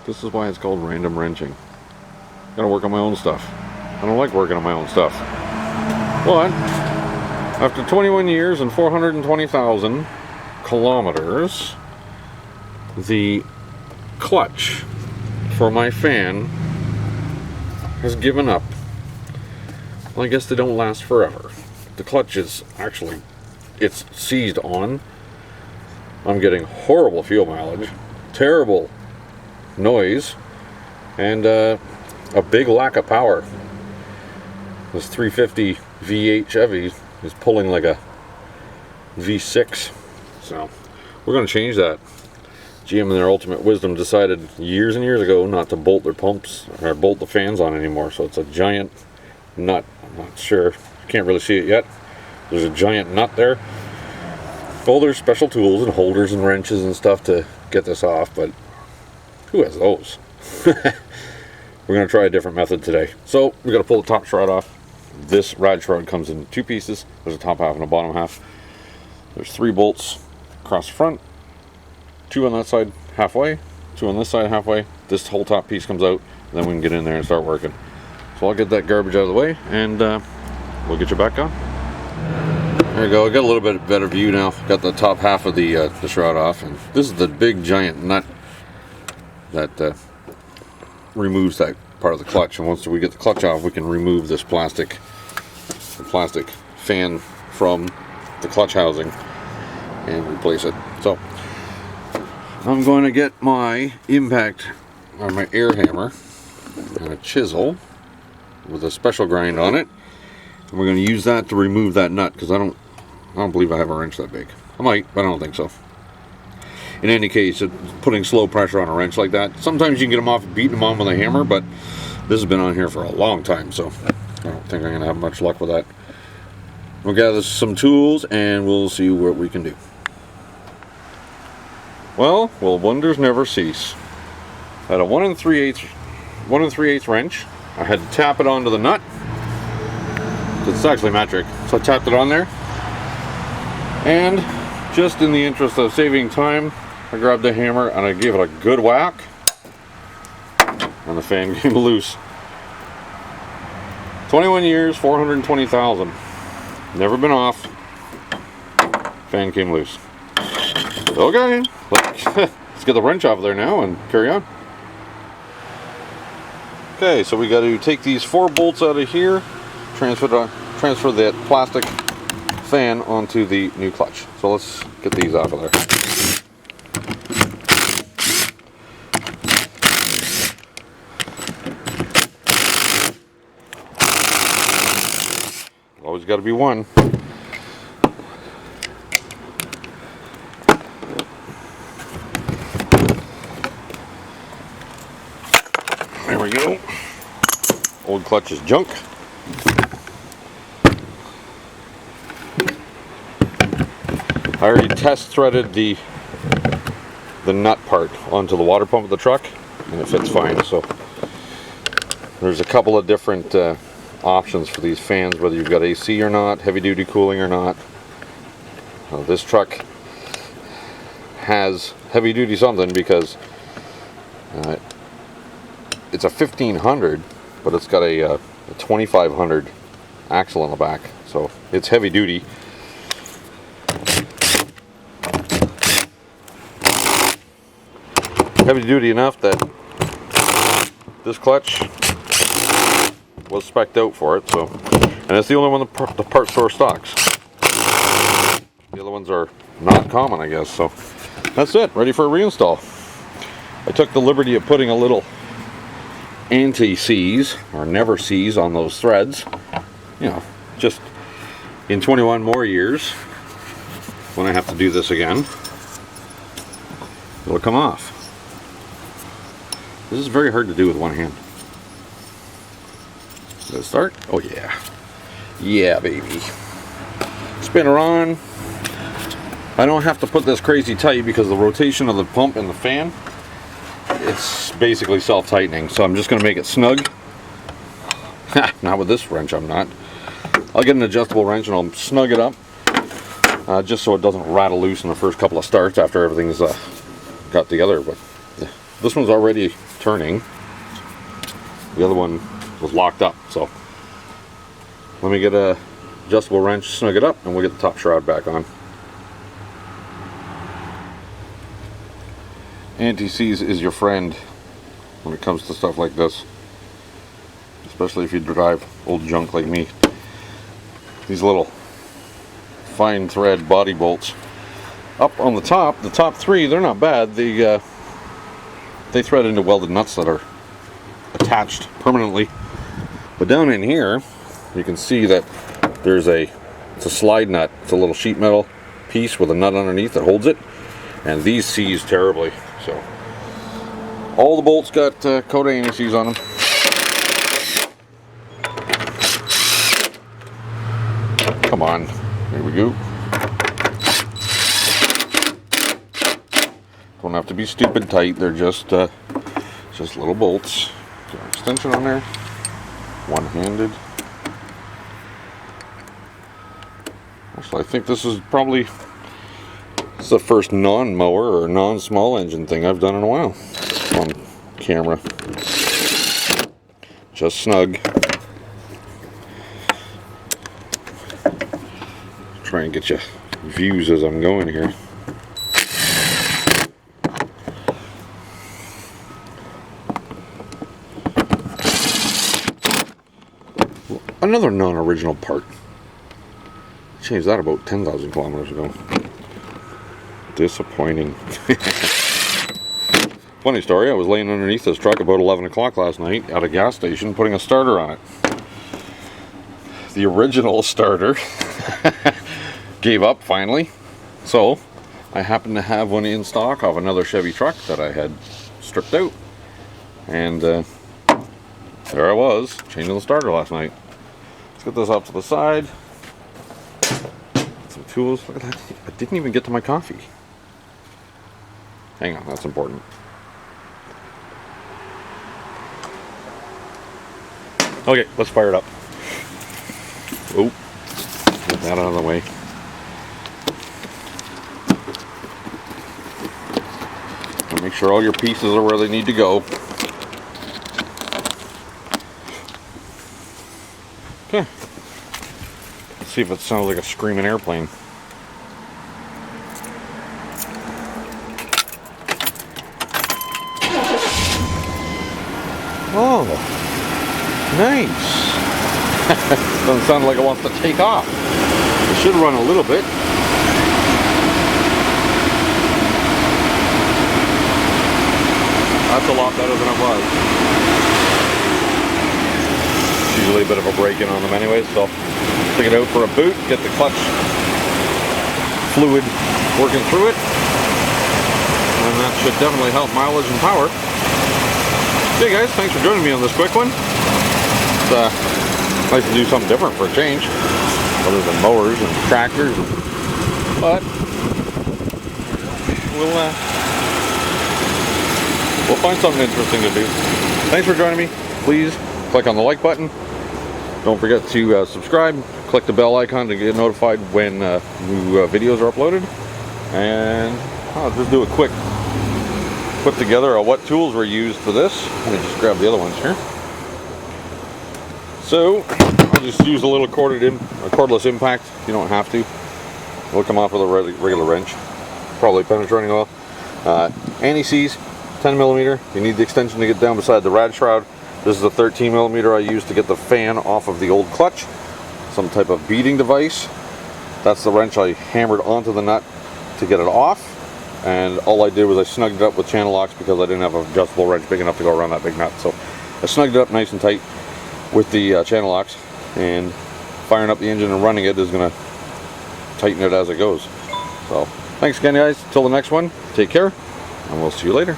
This is why it's called random wrenching. Gotta work on my own stuff. I don't like working on my own stuff. But after 21 years and 420,000 kilometers, the clutch for my fan has given up. Well, I guess they don't last forever. The clutch is actually, it's seized on. I'm getting horrible fuel mileage, terrible noise, and a big lack of power. This 350 V8 Chevy is pulling like a V6. So we're going to change that. GM in their ultimate wisdom decided years and years ago not to bolt their pumps or bolt the fans on anymore. So it's a giant nut. I'm not sure. Can't really see it yet. There's a giant nut there. Well, there's special tools and holders and wrenches and stuff to get this off, but who has those? We're going to try a different method today. So we got to pull the top shroud off. This rad shroud comes in two pieces. There's a top half and a bottom half. There's 3 bolts across the front, 2 on that side halfway, 2 on this side halfway. This whole top piece comes out, and then we can get in there and start working. So I'll get that garbage out of the way, and we'll get you back on. There you go. I got a little bit better view now. Got the top half of the shroud off, and this is the big giant nut that removes that part of the clutch. And once we get the clutch off, we can remove this plastic fan from the clutch housing and replace it. So I'm going to get my impact on my air hammer and a chisel with a special grind on it, and we're going to use that to remove that nut, because I don't believe I have a wrench that big. I might, but I don't think so. In any case, putting slow pressure on a wrench like that, sometimes you can get them off beating them on with a hammer, but this has been on here for a long time, so I don't think I'm going to have much luck with that. We'll gather some tools and we'll see what we can do. Well, wonders never cease. I had a 1 3/8 wrench. I had to tap it onto the nut. It's actually metric, so I tapped it on there. And just in the interest of saving time, I grabbed the hammer and I gave it a good whack, and the fan came loose. 21 years, 420,000. Never been off. Fan came loose. Okay, let's get the wrench off of there now and carry on. Okay, so we got to take these 4 bolts out of here, transfer that plastic fan onto the new clutch. So let's get these out of there. Always got to be one. There we go. Old clutch is junk. I already test threaded the nut part onto the water pump of the truck, and it fits fine. So there's a couple of different options for these fans, whether you've got AC or not, heavy duty cooling or not. This truck has heavy duty something, because it's a 1500, but it's got a 2500 axle on the back, so it's heavy duty. Heavy duty enough that this clutch was spec'd out for it, so, and it's the only one the part store stocks. The other ones are not common, I guess. So that's it, ready for a reinstall. I took the liberty of putting a little anti-seize or never seize on those threads, you know, just in 21 more years when I have to do this again, it'll come off. This is very hard to do with one hand. Does it start? Oh yeah. Yeah, baby. Spin her on. I don't have to put this crazy tight because the rotation of the pump and the fan, it's basically self-tightening. So I'm just going to make it snug. Not with this wrench, I'm not. I'll get an adjustable wrench and I'll snug it up. Just so it doesn't rattle loose in the first couple of starts after everything's got together. But This one's already turning. The other one was locked up, so let me get a adjustable wrench, snug it up, and we'll get the top shroud back on. Anti-seize is your friend when it comes to stuff like this, especially if you drive old junk like me. These little fine thread body bolts up on the top three, they're not bad. They thread into welded nuts that are attached permanently, but down in here you can see that there's it's a slide nut. It's a little sheet metal piece with a nut underneath that holds it, and these seize terribly. So all the bolts got coat anti-seize on them. Come on, there we go. Don't have to be stupid tight. They're just little bolts. Got an extension on there, one-handed. Actually, I think this is probably the first non-mower or non-small engine thing I've done in a while on camera. Just snug. Try and get you views as I'm going here. Another non-original part. Changed that about 10,000 kilometers ago. Disappointing. Funny story, I was laying underneath this truck about 11 o'clock last night at a gas station putting a starter on it. The original starter gave up finally, so I happened to have one in stock of another Chevy truck that I had stripped out, and there I was changing the starter last night. Let's get this off to the side. Some tools. Look at that. I didn't even get to my coffee. Hang on, that's important. Okay, let's fire it up. Oh, get that out of the way. And make sure all your pieces are where they need to go. Okay. Let's see if it sounds like a screaming airplane. Oh, nice. Doesn't sound like it wants to take off. It should run a little bit. That's a lot better than it was. It's usually a bit of a break-in on them anyway, so take it out for a boot, get the clutch fluid working through it, and that should definitely help mileage and power. Hey guys, thanks for joining me on this quick one. It's nice to do something different for a change, other than mowers and tractors, but we'll find something interesting to do. Thanks for joining me. Please click on the like button. Don't forget to subscribe. Click the bell icon to get notified when new videos are uploaded. And I'll just do a quick put together of what tools were used for this. Let me just grab the other ones here. So I'll just use a little cordless impact. You don't have to. It'll come off with a regular wrench. Probably penetrating oil. Anti-seize, 10mm. You need the extension to get down beside the rad shroud. This is a 13mm I used to get the fan off of the old clutch. Some type of beading device. That's the wrench I hammered onto the nut to get it off. And all I did was I snugged it up with channel locks because I didn't have an adjustable wrench big enough to go around that big nut. So I snugged it up nice and tight with the channel locks, and firing up the engine and running it is going to tighten it as it goes. So thanks again guys, till the next one, take care, and we'll see you later.